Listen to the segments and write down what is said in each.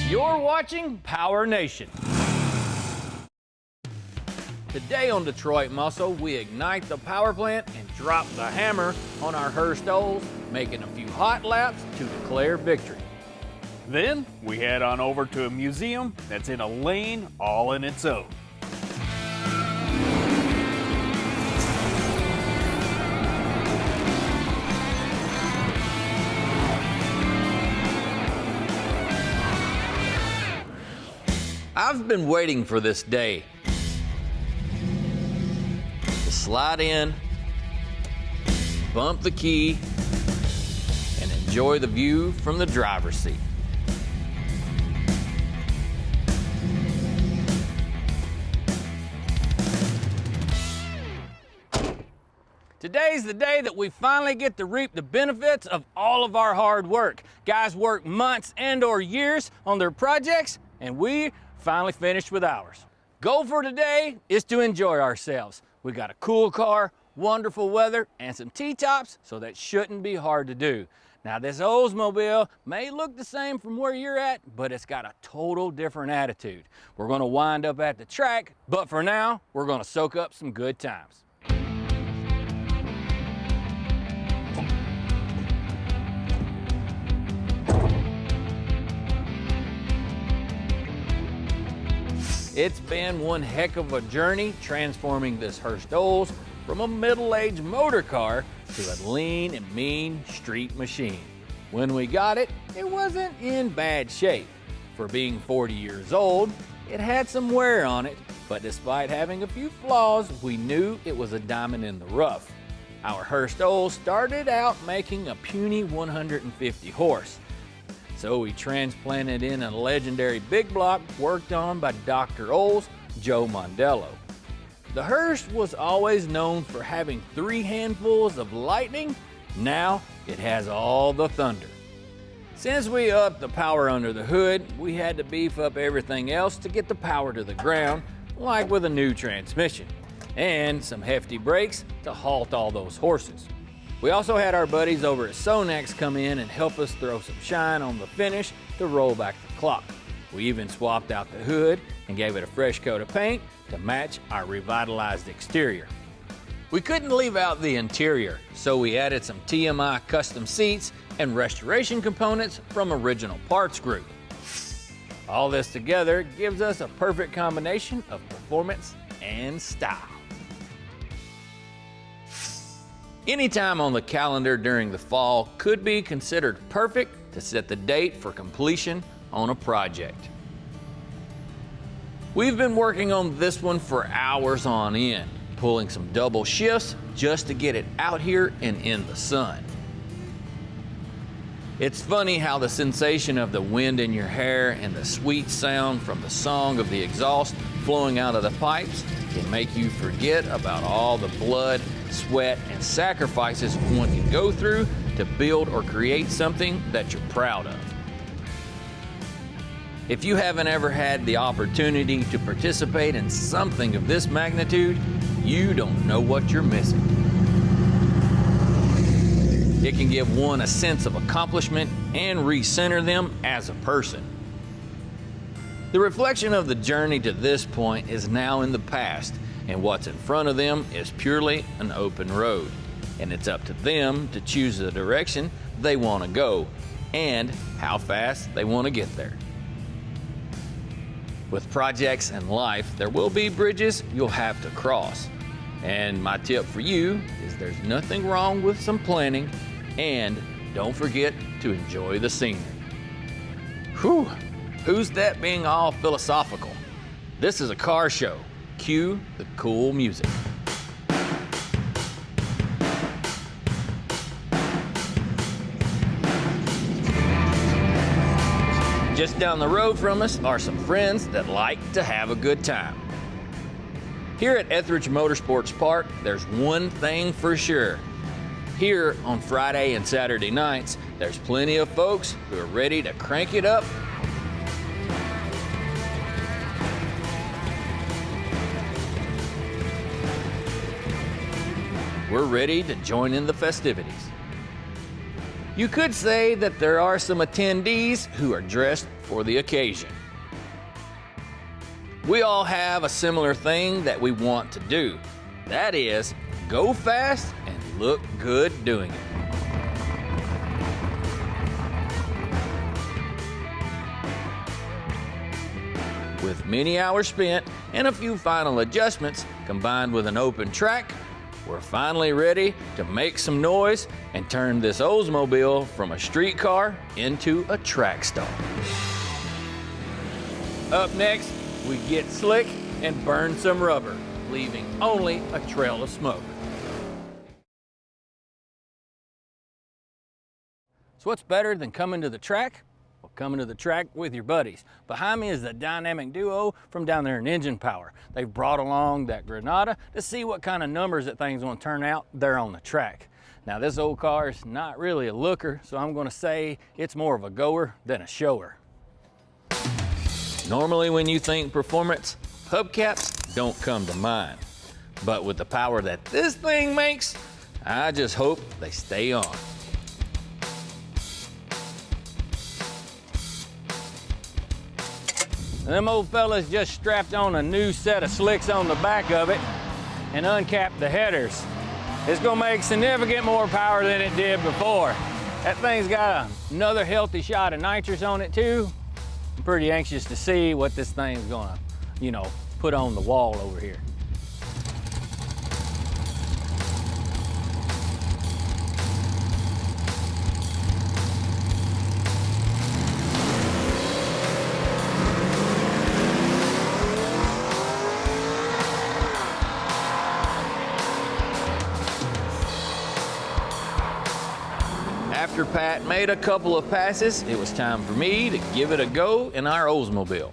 You're watching PowerNation. Today on Detroit Muscle, we ignite the power plant and drop the hammer on our Hurst Olds, making a few hot laps to declare victory. Then we head on over to a museum that's in a lane all in its own. I've been waiting for this day to slide in, bump the key, and enjoy the view from the driver's seat. Today's the day that we finally get to reap the benefits of all of our hard work. Guys work months and/or years on their projects, and we finally finished with ours. Goal for today is to enjoy ourselves. We got a cool car, wonderful weather, and some T-tops, so that shouldn't be hard to do. Now this Oldsmobile may look the same from where you're at, but it's got a total different attitude. We're gonna wind up at the track, but for now, we're gonna soak up some good times. It's been one heck of a journey transforming this Hurst Olds from a middle-aged motor car to a lean and mean street machine. When we got it, it wasn't in bad shape. For being 40 years old, it had some wear on it, but despite having a few flaws, we knew it was a diamond in the rough. Our Hurst Olds started out making a puny 150 horse. So we transplanted in a legendary big block worked on by Dr. Olds, Joe Mondello. The Hurst was always known for having 3 handfuls of lightning. Now it has all the thunder. Since we upped the power under the hood, we had to beef up everything else to get the power to the ground, like with a new transmission, and some hefty brakes to halt all those horses. We also had our buddies over at Sonax come in and help us throw some shine on the finish to roll back the clock. We even swapped out the hood and gave it a fresh coat of paint to match our revitalized exterior. We couldn't leave out the interior, so we added some TMI custom seats and restoration components from Original Parts Group. All this together gives us a perfect combination of performance and style. Any time on the calendar during the fall could be considered perfect to set the date for completion on a project. We've been working on this one for hours on end, pulling some double shifts just to get it out here and in the sun. It's funny how the sensation of the wind in your hair and the sweet sound from the song of the exhaust flowing out of the pipes can make you forget about all the blood, sweat, and sacrifices one can go through to build or create something that you're proud of. If you haven't ever had the opportunity to participate in something of this magnitude, you don't know what you're missing. It can give one a sense of accomplishment and recenter them as a person. The reflection of the journey to this point is now in the past, and what's in front of them is purely an open road. And it's up to them to choose the direction they want to go and how fast they want to get there. With projects and life, there will be bridges you'll have to cross. And my tip for you is there's nothing wrong with some planning, and don't forget to enjoy the scenery. Whew, who's that being all philosophical? This is a car show. Cue the cool music. Just down the road from us are some friends that like to have a good time. Here at Etheridge Motorsports Park, there's one thing for sure. Here on Friday and Saturday nights, there's plenty of folks who are ready to crank it up. We're ready to join in the festivities. You could say that there are some attendees who are dressed for the occasion. We all have a similar thing that we want to do. That is, go fast and look good doing it. With many hours spent and a few final adjustments combined with an open track, we're finally ready to make some noise and turn this Oldsmobile from a street car into a track star. Up next, we get slick and burn some rubber, leaving only a trail of smoke. So what's better than coming to the track? Well, coming to the track with your buddies. Behind me is the dynamic duo from down there in Engine Power. They've brought along that Granada to see what kind of numbers that thing's gonna turn out there on the track. Now this old car is not really a looker, so I'm gonna say it's more of a goer than a shower. Normally when you think performance, hubcaps don't come to mind. But with the power that this thing makes, I just hope they stay on. Them old fellas just strapped on a new set of slicks on the back of it and uncapped the headers. It's gonna make significant more power than it did before. That thing's got another healthy shot of nitrous on it too. I'm pretty anxious to see what this thing's gonna, put on the wall over here. After Pat made a couple of passes, it was time for me to give it a go in our Oldsmobile.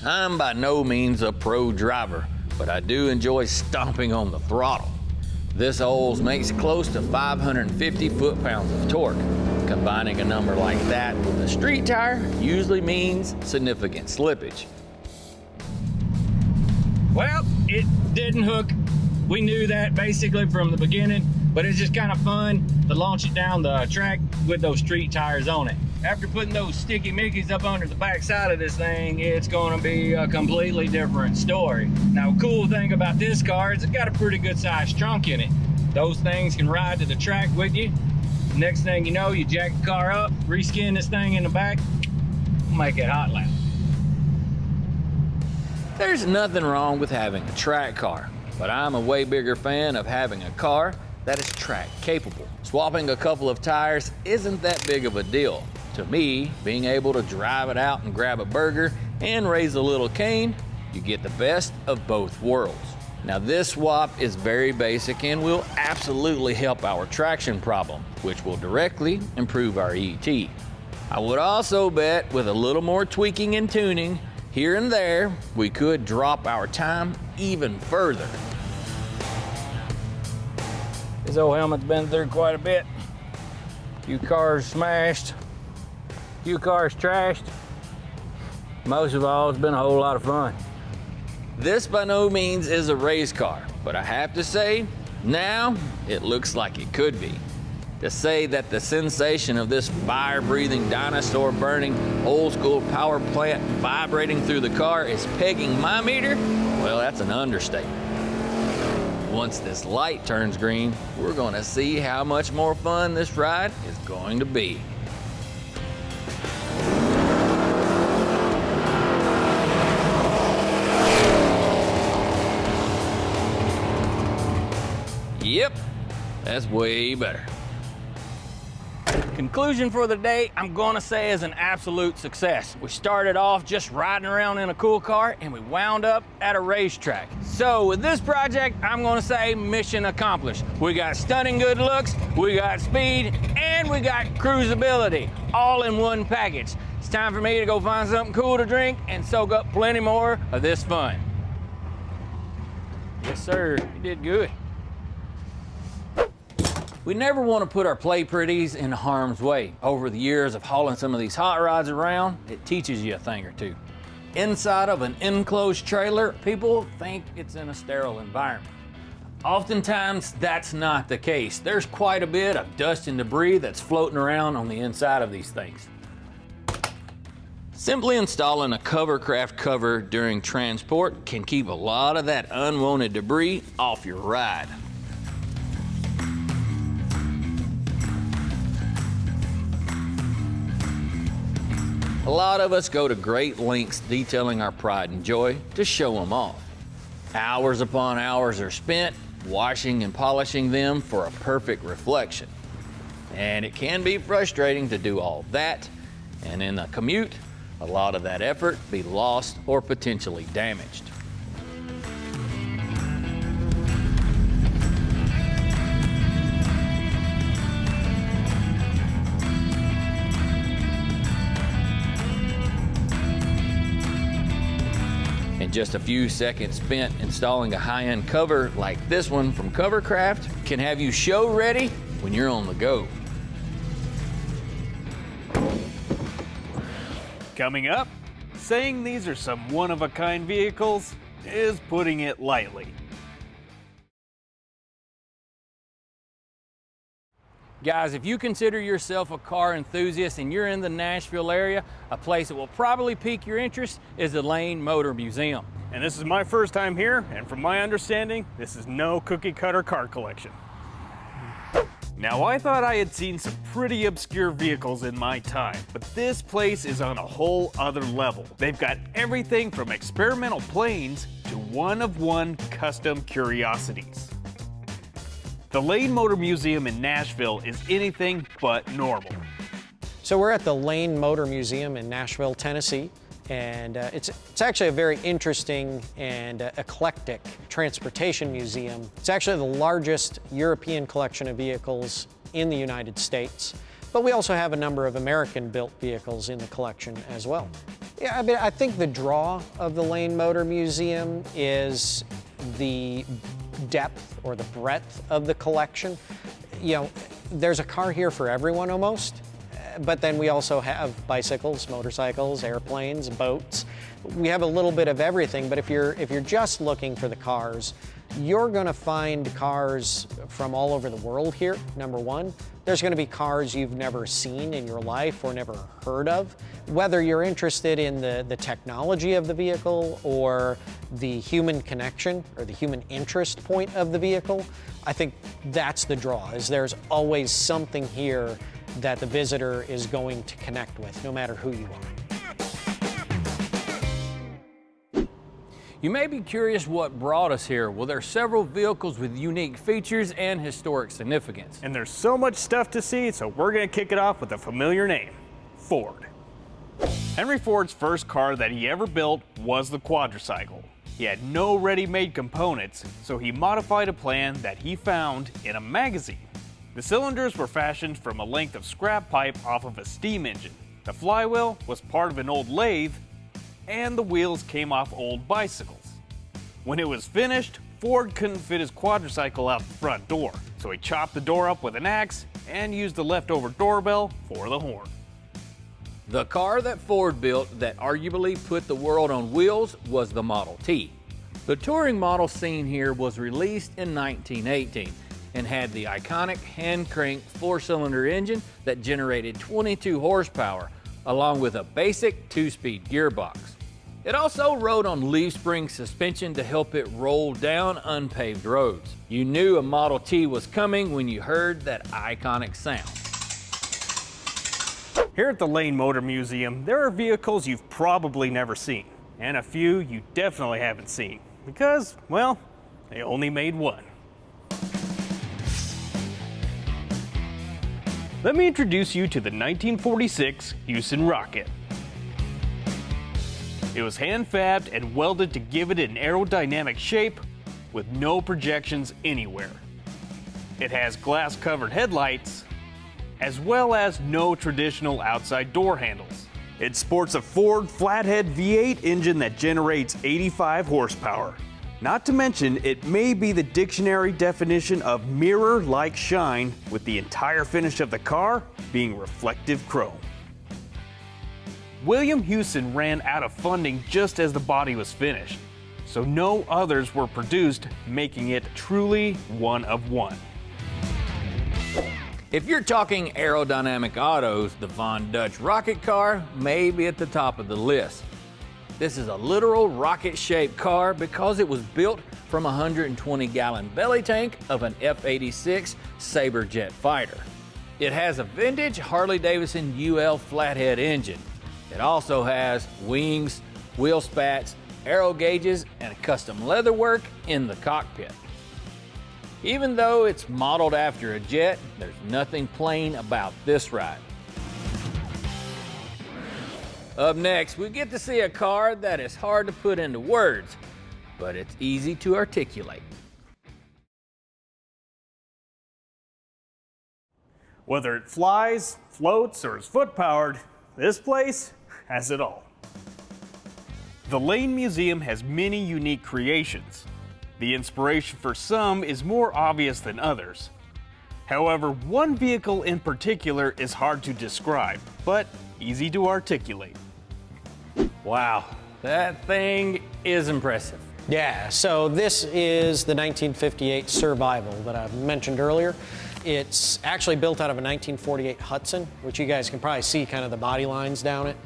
I'm by no means a pro driver, but I do enjoy stomping on the throttle. This Olds makes close to 550 foot-pounds of torque. Combining a number like that with a street tire usually means significant slippage. Well, it didn't hook. We knew that basically from the beginning, but it's just kind of fun to launch it down the track with those street tires on it. After putting those sticky mickeys up under the back side of this thing, it's gonna be a completely different story. Now, cool thing about this car is it's got a pretty good sized trunk in it. Those things can ride to the track with you. Next thing you know, you jack the car up, reskin this thing in the back, make it hot lap. There's nothing wrong with having a track car, but I'm a way bigger fan of having a car that is track capable. Swapping a couple of tires isn't that big of a deal. To me, being able to drive it out and grab a burger and raise a little cane, you get the best of both worlds. Now this swap is very basic and will absolutely help our traction problem, which will directly improve our ET. I would also bet with a little more tweaking and tuning here and there, we could drop our time even further. This old helmet's been through quite a bit. A few cars smashed, a few cars trashed. Most of all, it's been a whole lot of fun. This by no means is a race car, but I have to say, now it looks like it could be. To say that the sensation of this fire-breathing, dinosaur-burning, old-school power plant vibrating through the car is pegging my meter, well, that's an understatement. Once this light turns green, we're gonna see how much more fun this ride is going to be. Yep, that's way better. Conclusion for the day, I'm gonna say is an absolute success. We started off just riding around in a cool car and we wound up at a racetrack. So with this project, I'm gonna say mission accomplished. We got stunning good looks, we got speed, and we got cruisability, all in one package. It's time for me to go find something cool to drink and soak up plenty more of this fun. Yes, sir, you did good. We never want to put our play pretties in harm's way. Over the years of hauling some of these hot rods around, it teaches you a thing or two. Inside of an enclosed trailer, people think it's in a sterile environment. Oftentimes, that's not the case. There's quite a bit of dust and debris that's floating around on the inside of these things. Simply installing a Covercraft cover during transport can keep a lot of that unwanted debris off your ride. A lot of us go to great lengths detailing our pride and joy to show them off. Hours upon hours are spent washing and polishing them for a perfect reflection. And it can be frustrating to do all that, and in a commute, a lot of that effort be lost or potentially damaged. And just a few seconds spent installing a high-end cover like this one from Covercraft can have you show ready when you're on the go. Coming up, saying these are some one-of-a-kind vehicles is putting it lightly. Guys, if you consider yourself a car enthusiast and you're in the Nashville area, a place that will probably pique your interest is the Lane Motor Museum. And this is my first time here, and from my understanding, this is no cookie-cutter car collection. Now, I thought I had seen some pretty obscure vehicles in my time, but this place is on a whole other level. They've got everything from experimental planes to one-of-one custom curiosities. The Lane Motor Museum in Nashville is anything but normal. So we're at the Lane Motor Museum in Nashville, Tennessee, and it's actually a very interesting and eclectic transportation museum. It's actually the largest European collection of vehicles in the United States, but we also have a number of American-built vehicles in the collection as well. Yeah, I mean, I think the draw of the Lane Motor Museum is the depth or the breadth of the collection. You know, there's a car here for everyone almost, but then we also have bicycles, motorcycles, airplanes, boats. We have a little bit of everything, but if you're just looking for the cars, you're gonna find cars from all over the world here, number one. There's gonna be cars you've never seen in your life or never heard of. Whether you're interested in the technology of the vehicle or the human connection or the human interest point of the vehicle, I think that's the draw, is there's always something here that the visitor is going to connect with, no matter who you are. You may be curious what brought us here. Well, there are several vehicles with unique features and historic significance. And there's so much stuff to see, so we're gonna kick it off with a familiar name, Ford. Henry Ford's first car that he ever built was the quadricycle. He had no ready-made components, so he modified a plan that he found in a magazine. The cylinders were fashioned from a length of scrap pipe off of a steam engine. The flywheel was part of an old lathe, and the wheels came off old bicycles. When it was finished, Ford couldn't fit his quadricycle out the front door, so he chopped the door up with an axe and used the leftover doorbell for the horn. The car that Ford built that arguably put the world on wheels was the Model T. The touring model seen here was released in 1918 and had the iconic hand-cranked four-cylinder engine that generated 22 horsepower, along with a basic two-speed gearbox. It also rode on leaf spring suspension to help it roll down unpaved roads. You knew a Model T was coming when you heard that iconic sound. Here at the Lane Motor Museum, there are vehicles you've probably never seen, and a few you definitely haven't seen, because, well, they only made one. Let me introduce you to the 1946 Houston Rocket. It was hand-fabbed and welded to give it an aerodynamic shape with no projections anywhere. It has glass-covered headlights, as well as no traditional outside door handles. It sports a Ford flathead V8 engine that generates 85 horsepower. Not to mention, it may be the dictionary definition of mirror-like shine, with the entire finish of the car being reflective chrome. William Hewson ran out of funding just as the body was finished, so no others were produced, making it truly one of one. If you're talking aerodynamic autos, the Von Dutch rocket car may be at the top of the list. This is a literal rocket-shaped car because it was built from a 120-gallon belly tank of an F-86 Sabre jet fighter. It has a vintage Harley-Davidson UL flathead engine. It also has wings, wheel spats, aero gauges, and a custom leatherwork in the cockpit. Even though it's modeled after a jet, there's nothing plain about this ride. Up next, we get to see a car that is hard to put into words, but it's easy to articulate. Whether it flies, floats, or is foot-powered, this place has it all. The Lane Museum has many unique creations. The inspiration for some is more obvious than others. However, one vehicle in particular is hard to describe, but easy to articulate. Wow, that thing is impressive. Yeah, so this is the 1958 Survival that I mentioned earlier. It's actually built out of a 1948 Hudson, which you guys can probably see kind of the body lines down it.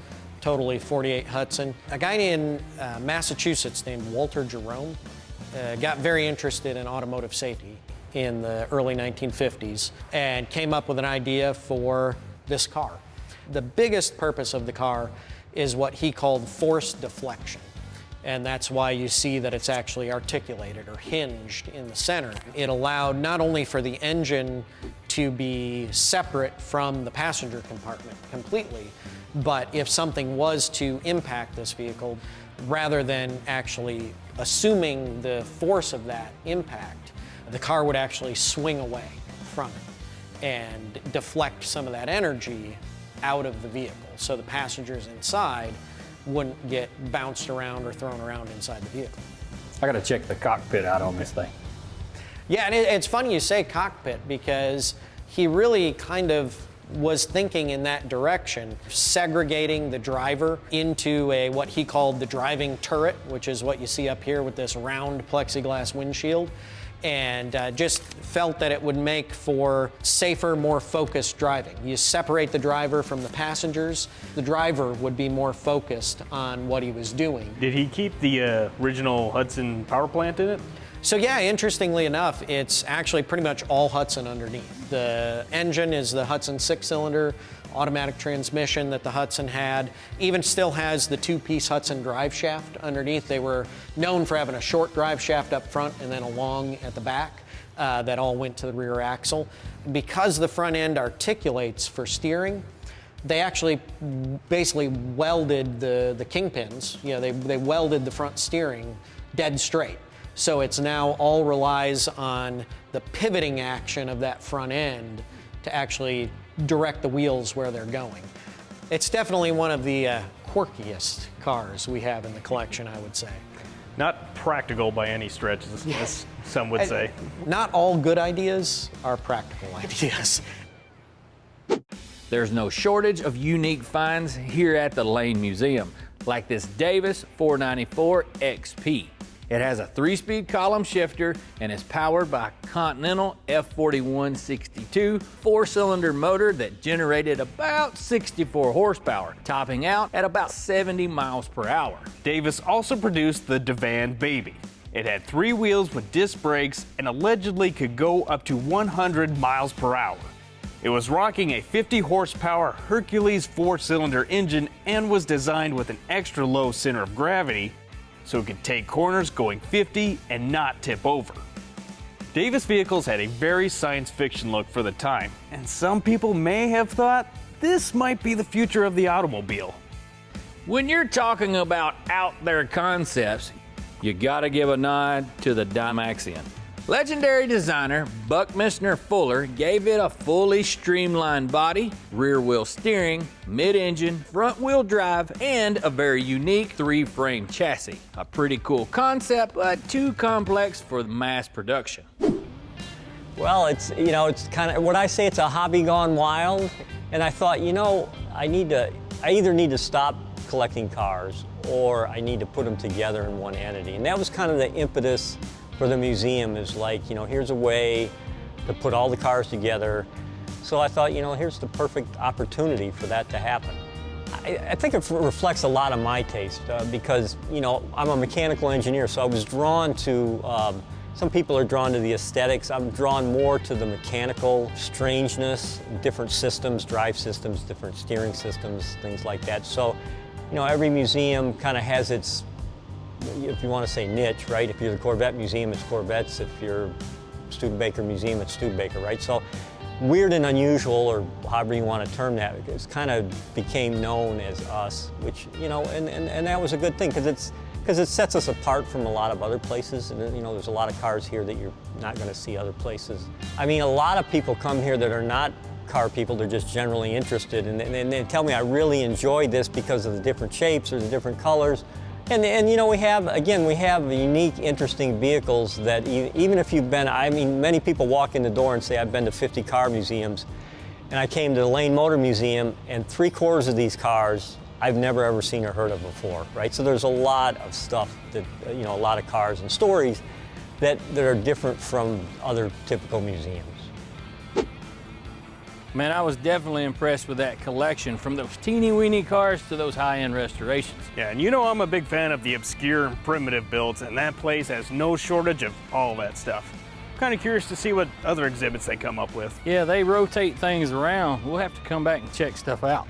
Totally 48 Hudson. A guy in Massachusetts named Walter Jerome got very interested in automotive safety in the early 1950s and came up with an idea for this car. The biggest purpose of the car is what he called force deflection. And that's why you see that it's actually articulated or hinged in the center. It allowed not only for the engine to be separate from the passenger compartment completely, but if something was to impact this vehicle, rather than actually assuming the force of that impact, the car would actually swing away from it and deflect some of that energy out of the vehicle, so the passengers inside wouldn't get bounced around or thrown around inside the vehicle. I gotta check the cockpit out on this thing. Yeah, and it's funny you say cockpit because he really kind of was thinking in that direction, segregating the driver into what he called the driving turret, which is what you see up here with this round plexiglass windshield, and just felt that it would make for safer, more focused driving. You separate the driver from the passengers, the driver would be more focused on what he was doing. Did he keep the original Hudson power plant in it? So yeah, interestingly enough, it's actually pretty much all Hudson underneath. The engine is the Hudson 6-cylinder automatic transmission that the Hudson had. Even still has the 2-piece Hudson drive shaft underneath. They were known for having a short drive shaft up front and then a long at the back that all went to the rear axle. Because the front end articulates for steering, they actually basically welded the kingpins. You know, they welded the front steering dead straight. So it's now all relies on the pivoting action of that front end to actually direct the wheels where they're going. It's definitely one of the quirkiest cars we have in the collection, I would say. Not practical by any stretch, as some would say. Not all good ideas are practical ideas. There's no shortage of unique finds here at the Lane Museum, like this Davis 494 XP. It has a 3-speed column shifter and is powered by a Continental F4162 4-cylinder motor that generated about 64 horsepower, topping out at about 70 miles per hour. Davis also produced the Divan Baby. It had 3 wheels with disc brakes and allegedly could go up to 100 miles per hour. It was rocking a 50 horsepower Hercules 4-cylinder engine and was designed with an extra low center of gravity, so it could take corners going 50 and not tip over. Davis vehicles had a very science fiction look for the time, and some people may have thought this might be the future of the automobile. When you're talking about out there concepts, you gotta give a nod to the Dymaxion. Legendary designer Buckminster Fuller gave it a fully streamlined body, rear wheel steering, mid-engine, front wheel drive, and a very unique 3-frame chassis. A pretty cool concept, but too complex for mass production. Well, it's kind of, when I say it's a hobby gone wild, and I thought, I need to I either need to stop collecting cars or I need to put them together in one entity. And that was kind of the impetus for the museum, is like, you know, here's a way to put all the cars together. So I thought, you know, here's the perfect opportunity for that to happen. I think it reflects a lot of my taste because, you know, I'm a mechanical engineer, so I was drawn to, some people are drawn to the aesthetics. I'm drawn more to the mechanical strangeness, different systems, drive systems, different steering systems, things like that. So, you know, every museum kind of has its, if you want to say niche, right? If you're the Corvette Museum, it's Corvettes. If you're Studebaker Museum, it's Studebaker, right? So weird and unusual, or however you want to term that, it's kind of became known as us, which, you know, and that was a good thing because it sets us apart from a lot of other places. And, you know, there's a lot of cars here that you're not going to see other places. I mean, a lot of people come here that are not car people, they're just generally interested, and they tell me I really enjoyed this because of the different shapes or the different colors. And you know, we have unique, interesting vehicles that even if you've been, I mean, many people walk in the door and say, I've been to 50 car museums, and I came to the Lane Motor Museum, and 3/4 of these cars I've never ever seen or heard of before, right? So there's a lot of stuff that, you know, a lot of cars and stories that are different from other typical museums. Man, I was definitely impressed with that collection, from those teeny-weeny cars to those high-end restorations. Yeah, and you know I'm a big fan of the obscure and primitive builds, and that place has no shortage of all that stuff. I'm kind of curious to see what other exhibits they come up with. Yeah, they rotate things around. We'll have to come back and check stuff out.